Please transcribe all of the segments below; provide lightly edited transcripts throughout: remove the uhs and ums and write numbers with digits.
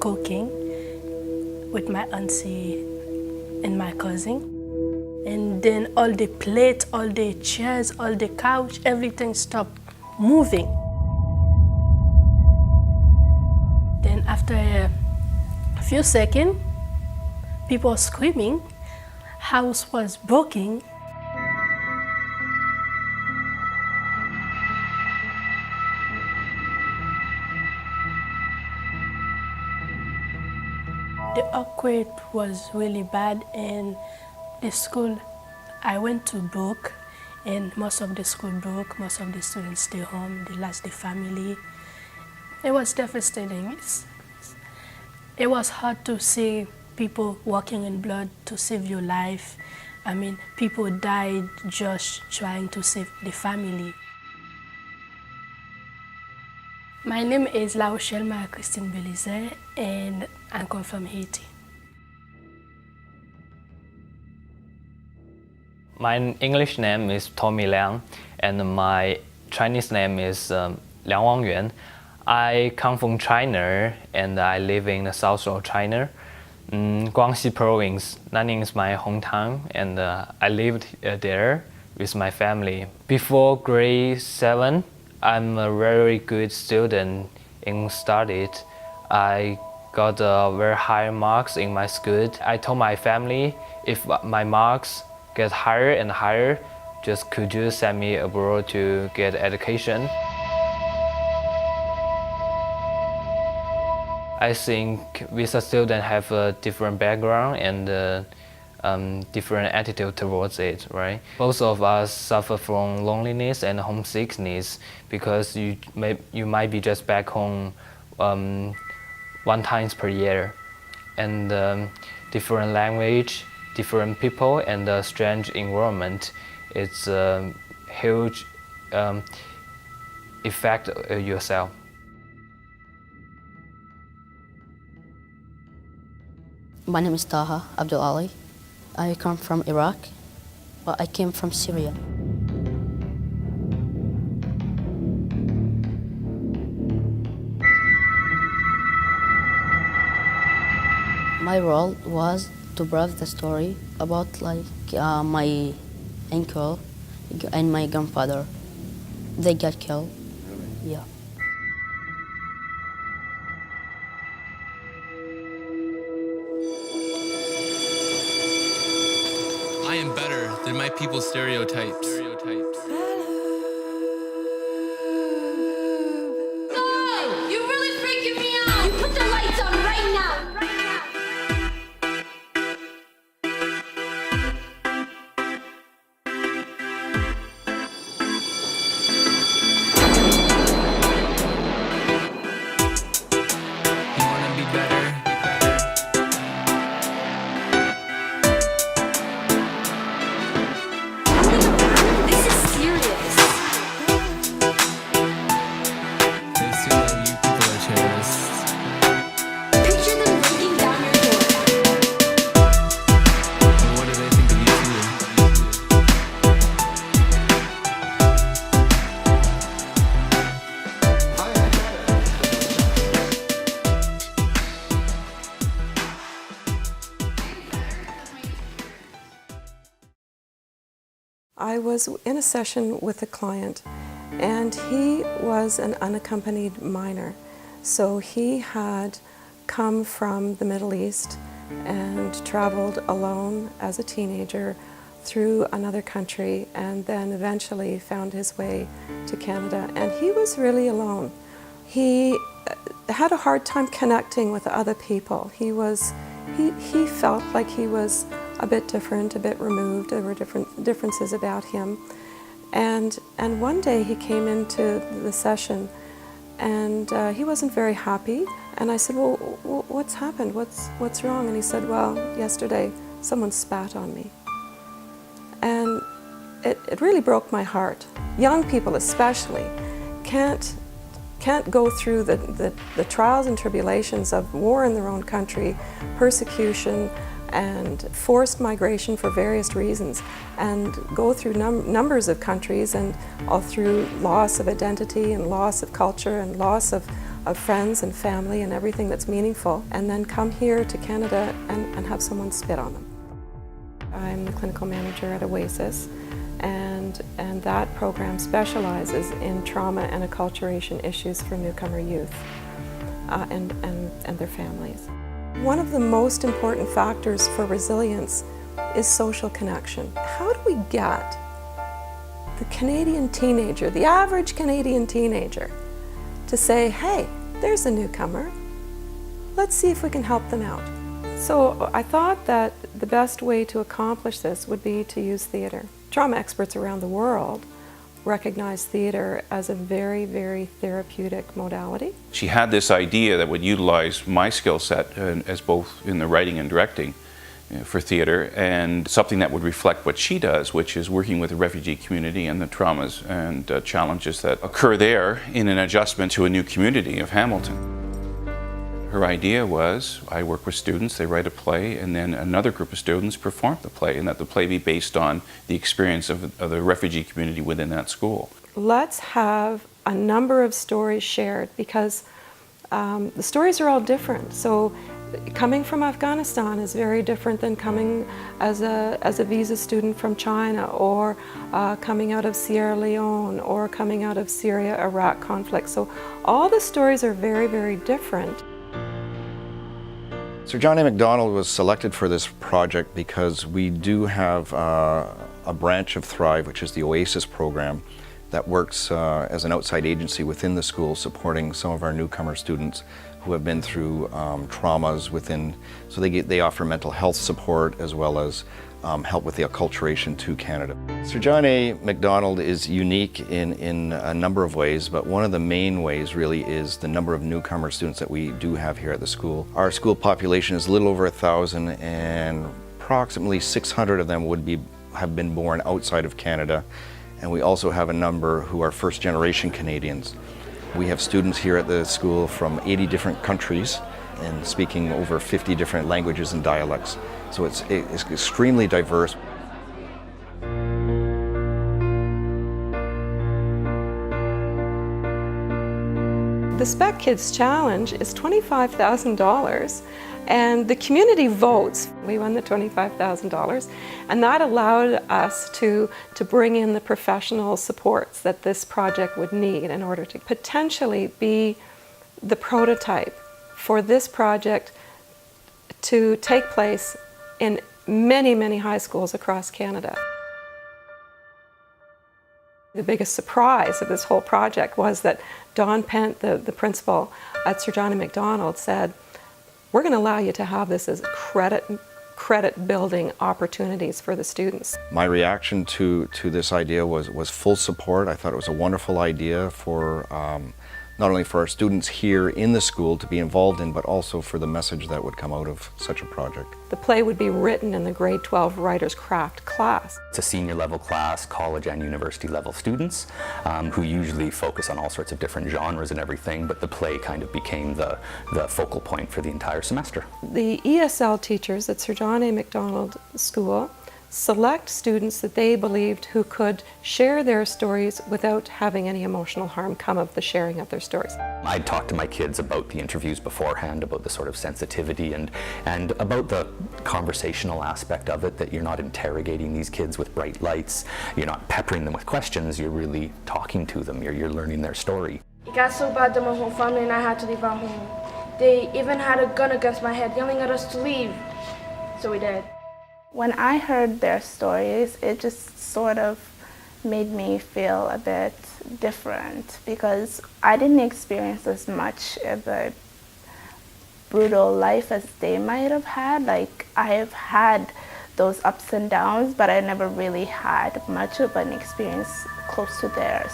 cooking with my auntie and my cousin. And then all the plates, all the chairs, all the couch, everything stopped moving. Then after a few seconds, people were screaming, house was broken. The earthquake was really bad, and the school I went to broke, and most of the school broke, most of the students stay home, they lost their family. It was devastating. It was hard to see people walking in blood to save your life. I mean, people died just trying to save the family. My name is La Rochelle Marie-Christine Belize, and I come from Haiti. My English name is Tommy Liang, and my Chinese name is Liang Wangyuan. I come from China, and I live in the south of China, Guangxi province. Nanning is my hometown, and I lived there with my family. Before grade 7, I'm a very good student in studies. I got very high marks in my school. I told my family if my marks get higher and higher, just could you send me abroad to get education. I think visa students have a different background and different attitude towards it, right? Both of us suffer from loneliness and homesickness because you might be just back home one time per year, and different language, different people, and a strange environment. It's a huge effect on yourself. My name is Taha Abdul Ali. I come from Iraq, but I came from Syria. My role was to break the story about my uncle and my grandfather. They got killed. Really? Yeah. I am better than my people's stereotypes. You're really freaking me out! You put the lights on right now! You wanna be better? This is serious. They assume that you people are terrorists. Picture them breaking down your door. And what do they think of you too? I was in a session with a client, and he was an unaccompanied minor. So he had come from the Middle East and traveled alone as a teenager through another country, and then eventually found his way to Canada. And he was really alone. He had a hard time connecting with other people. He felt like he was a bit different, a bit removed. There were differences about him. And one day he came into the session, and he wasn't very happy. And I said, well, what's happened? What's wrong? And he said, well, yesterday someone spat on me. And it really broke my heart. Young people especially can't go through the trials and tribulations of war in their own country, persecution, and forced migration for various reasons, and go through numbers of countries, and all through loss of identity and loss of culture and loss of of friends and family and everything that's meaningful, and then come here to Canada and have someone spit on them. I'm the clinical manager at Oasis, and that program specializes in trauma and acculturation issues for newcomer youth and their families. One of the most important factors for resilience is social connection. How do we get the Canadian teenager, the average Canadian teenager, to say, hey, there's a newcomer, let's see if we can help them out? So I thought that the best way to accomplish this would be to use theater. Trauma experts around the world recognize theater as a very, very therapeutic modality. She had this idea that would utilize my skill set as both in the writing and directing for theater, and something that would reflect what she does, which is working with the refugee community and the traumas and challenges that occur there in an adjustment to a new community of Hamilton. Her idea was, I work with students, they write a play, and then another group of students perform the play, and that the play be based on the experience of the refugee community within that school. Let's have a number of stories shared, because the stories are all different. So coming from Afghanistan is very different than coming as a visa student from China, or coming out of Sierra Leone, or coming out of Syria-Iraq conflict. So all the stories are very, very different. Sir John A. Macdonald was selected for this project because we do have a branch of Thrive, which is the Oasis program, that works as an outside agency within the school, supporting some of our newcomer students who have been through traumas within. So they offer mental health support as well as help with the acculturation to Canada. Sir John A. Macdonald is unique in a number of ways, but one of the main ways really is the number of newcomer students that we do have here at the school. Our school population is a little over 1,000, and approximately 600 of them have been born outside of Canada, and we also have a number who are first-generation Canadians. We have students here at the school from 80 different countries and speaking over 50 different languages and dialects. So it's extremely diverse. The Spec Kids Challenge is $25,000, and the community votes. We won the $25,000, and that allowed us to bring in the professional supports that this project would need in order to potentially be the prototype for this project to take place in many, many high schools across Canada. The biggest surprise of this whole project was that Don Pent, the principal at Sir John A. Macdonald, said, we're going to allow you to have this as credit building opportunities for the students. My reaction to this idea was full support. I thought it was a wonderful idea for not only for our students here in the school to be involved in, but also for the message that would come out of such a project. The play would be written in the grade 12 Writer's Craft class. It's a senior level class, college and university level students who usually focus on all sorts of different genres and everything, but the play kind of became the focal point for the entire semester. The ESL teachers at Sir John A. Macdonald School select students that they believed who could share their stories without having any emotional harm come of the sharing of their stories. I'd talked to my kids about the interviews beforehand, about the sort of sensitivity and about the conversational aspect of it, that you're not interrogating these kids with bright lights, you're not peppering them with questions, you're really talking to them, you're learning their story. It got so bad that my whole family and I had to leave our home. They even had a gun against my head, yelling at us to leave. So we did. When I heard their stories, it just sort of made me feel a bit different, because I didn't experience as much of a brutal life as they might have had. Like, I've had those ups and downs, but I never really had much of an experience close to theirs.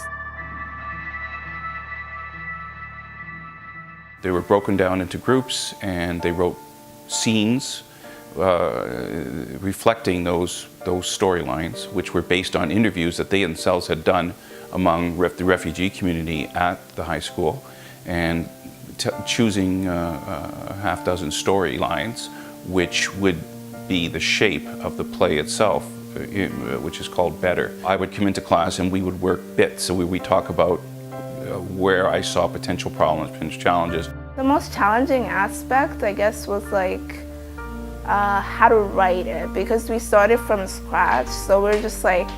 They were broken down into groups, and they wrote scenes reflecting those storylines, which were based on interviews that they themselves had done among the refugee community at the high school, and choosing a half dozen storylines which would be the shape of the play itself, which is called Better. I would come into class and we would work bits, so we talk about where I saw potential problems, potential challenges. The most challenging aspect, I guess, was like how to write it, because we started from scratch. So we're just like,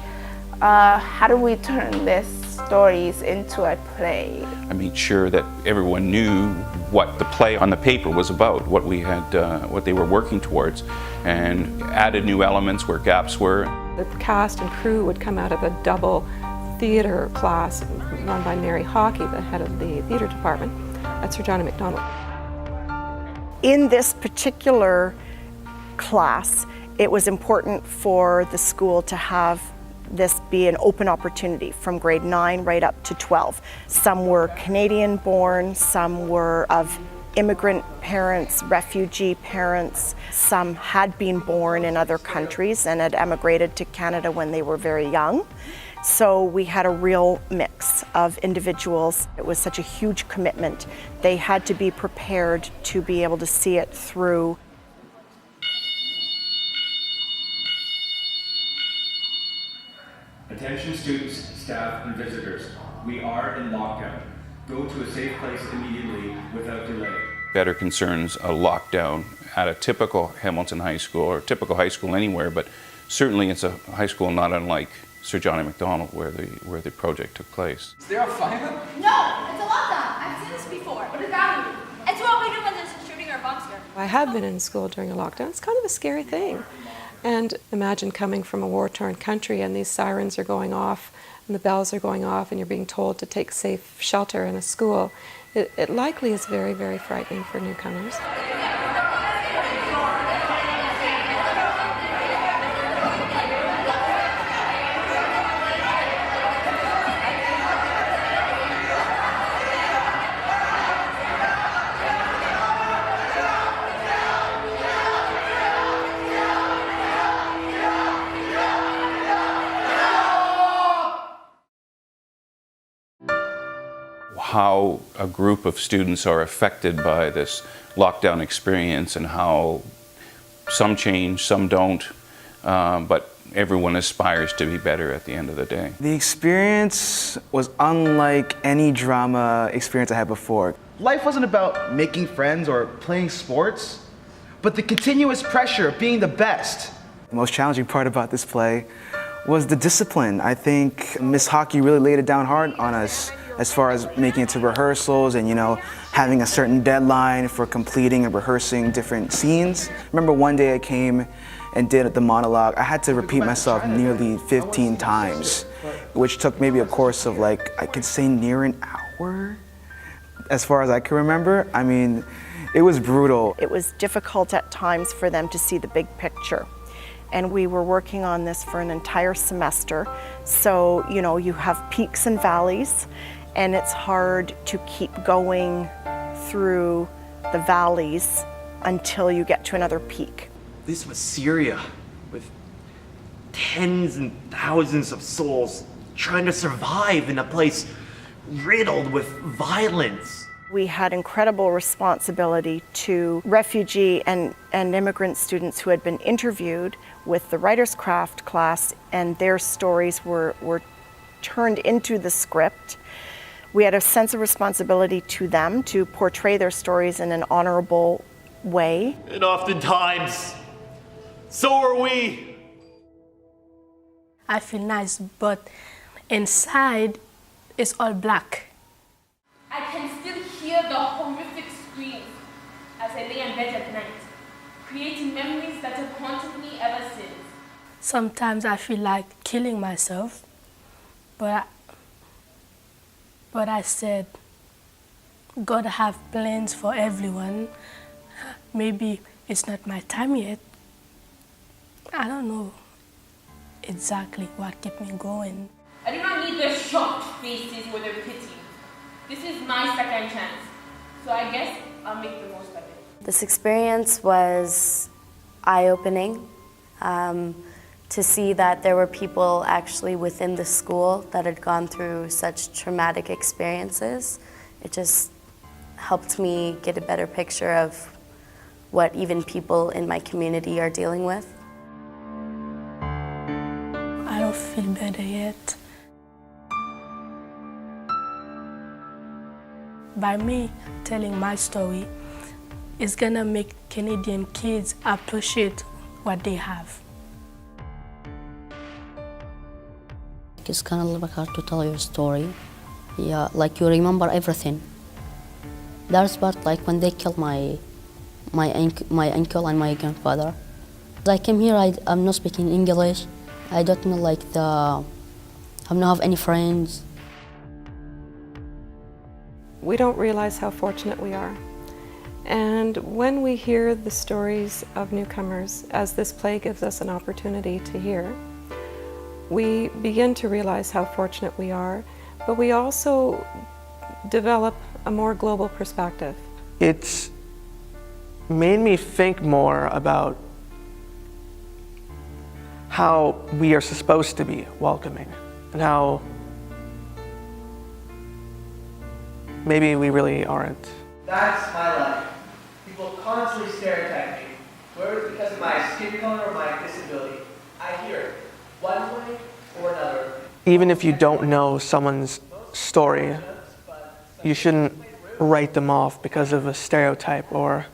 how do we turn these stories into a play? I made sure that everyone knew what the play on the paper was about, what we had, what they were working towards, and added new elements where gaps were. The cast and crew would come out of a double theatre class run by Mary Hockey, the head of the theatre department at Sir Johnny Macdonald. In this particular class, it was important for the school to have this be an open opportunity from grade 9 right up to 12. Some were Canadian born, some were of immigrant parents, refugee parents. Some had been born in other countries and had emigrated to Canada when they were very young. So we had a real mix of individuals. It was such a huge commitment. They had to be prepared to be able to see it through. Attention students, staff, and visitors. We are in lockdown. Go to a safe place immediately without delay. Better concerns a lockdown at a typical Hamilton High School, or typical high school anywhere, but certainly it's a high school not unlike Sir Johnny Macdonald where the project took place. Is there a fire? No, it's a lockdown. I've seen this before. What does that mean? It's what we do when there's a shooting or a bomb scare. I have been in school during a lockdown. It's kind of a scary thing. And imagine coming from a war-torn country and these sirens are going off and the bells are going off and you're being told to take safe shelter in a school. It likely is very, very frightening for newcomers. How a group of students are affected by this lockdown experience and how some change, some don't, but everyone aspires to be better at the end of the day. The experience was unlike any drama experience I had before. Life wasn't about making friends or playing sports, but the continuous pressure of being the best. The most challenging part about this play was the discipline. I think Miss Hockey really laid it down hard on us as far as making it to rehearsals and, having a certain deadline for completing and rehearsing different scenes. I remember one day I came and did the monologue. I had to repeat myself nearly 15 times, which took maybe a course of I could say near an hour, as far as I can remember. I mean, it was brutal. It was difficult at times for them to see the big picture. And we were working on this for an entire semester. So, you have peaks and valleys, and it's hard to keep going through the valleys until you get to another peak. This was Syria, with tens and thousands of souls trying to survive in a place riddled with violence. We had incredible responsibility to refugee and immigrant students who had been interviewed with the Writer's Craft class, and their stories were turned into the script. We had a sense of responsibility to them to portray their stories in an honorable way. And oftentimes, so are we. I feel nice, but inside it's all black. I can still hear the horrific screams as I lay in bed at night, creating memories that have haunted me ever since. Sometimes I feel like killing myself, but I said, God have plans for everyone. Maybe it's not my time yet. I don't know exactly what kept me going. I do not need their shocked faces or their pity. This is my second chance, so I guess I'll make the most of it. This experience was eye-opening. To see that there were people actually within the school that had gone through such traumatic experiences. It just helped me get a better picture of what even people in my community are dealing with. I don't feel better yet. by me telling my story, it's gonna make Canadian kids appreciate what they have. It's kind of hard to tell your story. Yeah, like you remember everything. That's part like when they killed my uncle and my grandfather. I came here, I'm not speaking English. I don't know I don't have any friends. We don't realize how fortunate we are. And when we hear the stories of newcomers, as this play gives us an opportunity to hear, we begin to realize how fortunate we are, but we also develop a more global perspective. It's made me think more about how we are supposed to be welcoming and how maybe we really aren't. That's my life. People constantly stereotype me, whether it's because of my skin color or my disability. I hear it one way or another. Even if you don't know someone's story, you shouldn't write them off because of a stereotype or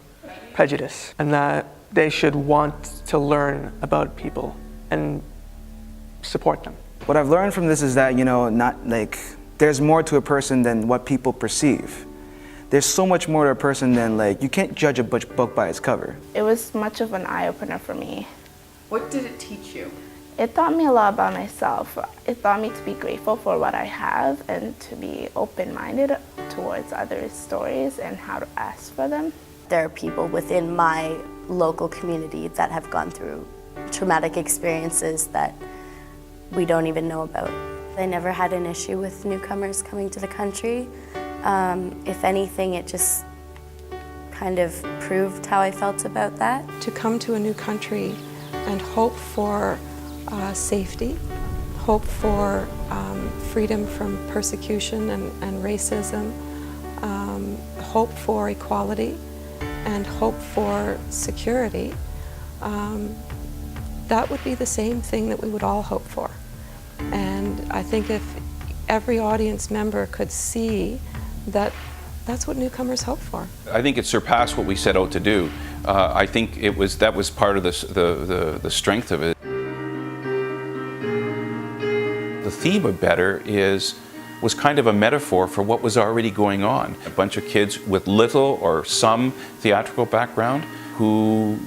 prejudice, and that they should want to learn about people and support them. What I've learned from this is that, there's more to a person than what people perceive. There's so much more to a person than you can't judge a book by its cover. It was much of an eye-opener for me. What did it teach you? It taught me a lot about myself. It taught me to be grateful for what I have and to be open-minded towards others' stories and how to ask for them. There are people within my local community that have gone through traumatic experiences that we don't even know about. I never had an issue with newcomers coming to the country. If anything, it just kind of proved how I felt about that. To come to a new country and hope for safety, hope for freedom from persecution and racism, hope for equality, and hope for security, that would be the same thing that we would all hope for. And I think if every audience member could see that that's what newcomers hope for. I think it surpassed what we set out to do. I think that was part of the strength of it. The theme of Better was kind of a metaphor for what was already going on. A bunch of kids with little or some theatrical background who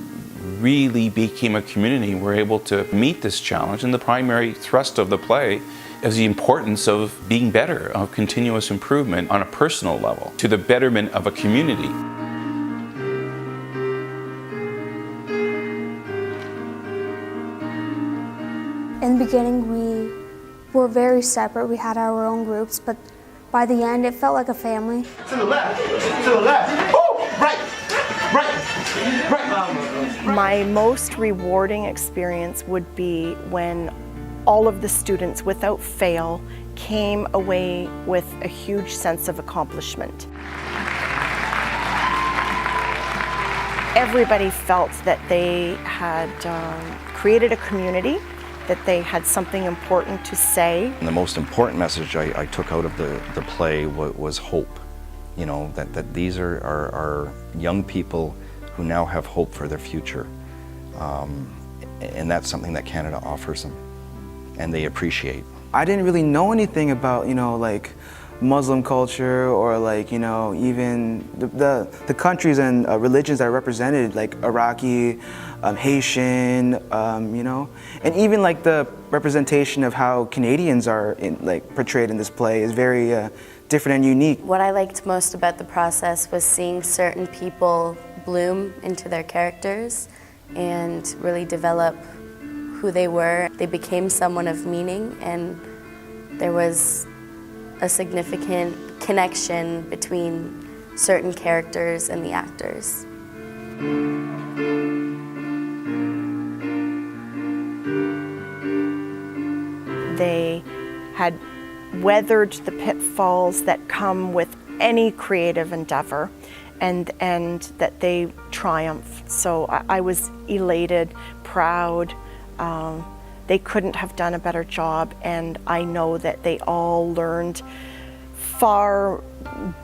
really became a community were able to meet this challenge, and the primary thrust of the play is the importance of being better, of continuous improvement on a personal level to the betterment of a community. In the beginning, we were very separate. We had our own groups, but by the end, it felt like a family. To the left, to the left. Oh, right, right. My most rewarding experience would be when all of the students, without fail, came away with a huge sense of accomplishment. Everybody felt that they had created a community, that they had something important to say. And the most important message I took out of the play was hope. That these are young people who now have hope for their future. And that's something that Canada offers them, and they appreciate. I didn't really know anything about, Muslim culture or even the countries and religions that are represented, like Iraqi, Haitian, and even the representation of how Canadians are portrayed in this play is very different and unique. What I liked most about the process was seeing certain people bloom into their characters and really develop who they were. They became someone of meaning, and there was a significant connection between certain characters and the actors. They had weathered the pitfalls that come with any creative endeavor, and that they triumphed. So I was elated, proud. They couldn't have done a better job, and I know that they all learned far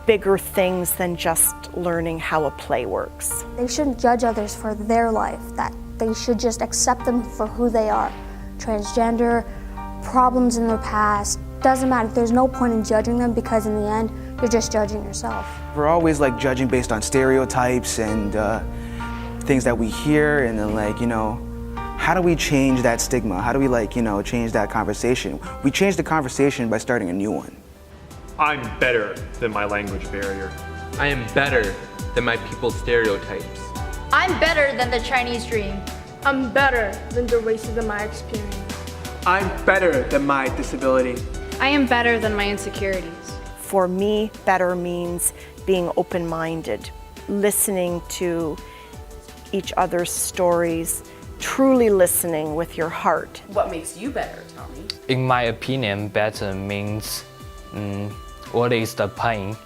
bigger things than just learning how a play works. They shouldn't judge others for their life, that they should just accept them for who they are. Transgender, problems in their past, doesn't matter. There's no point in judging them because in the end, you're just judging yourself. We're always like judging based on stereotypes and things that we hear, and then like, you know, how do we change that stigma? How do we like, you know, change that conversation? We change the conversation by starting a new one. I'm better than my language barrier. I am better than my people's stereotypes. I'm better than the Chinese dream. I'm better than the racism I experience. I'm better than my disability. I am better than my insecurities. For me, better means being open-minded, listening to each other's stories, truly listening with your heart. What makes you better, Tommy? In my opinion, better means what is the pain?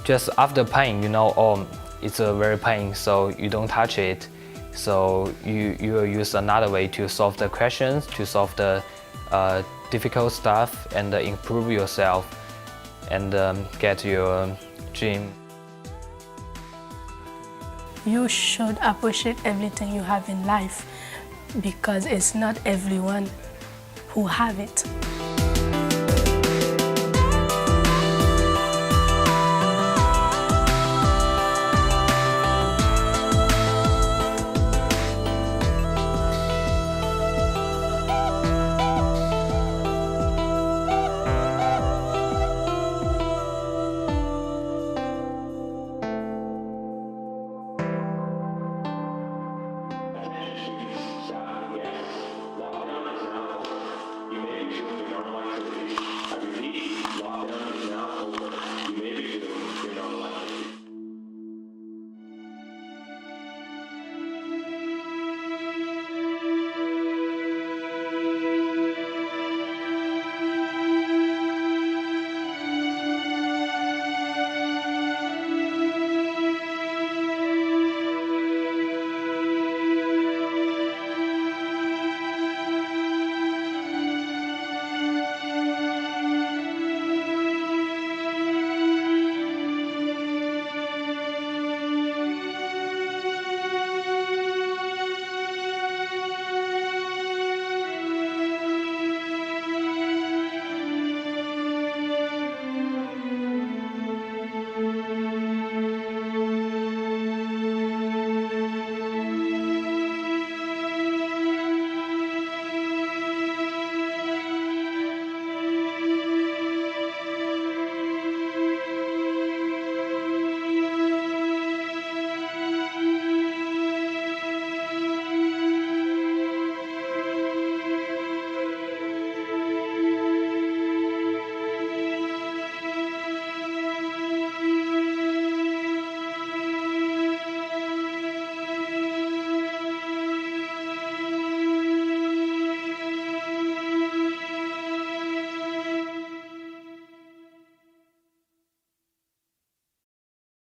Just after pain, you know, oh, it's a very pain, so you don't touch it. So you will use another way to solve the questions, to solve the difficult stuff, and improve yourself, and get your dream. You should appreciate everything you have in life because it's not everyone who have it.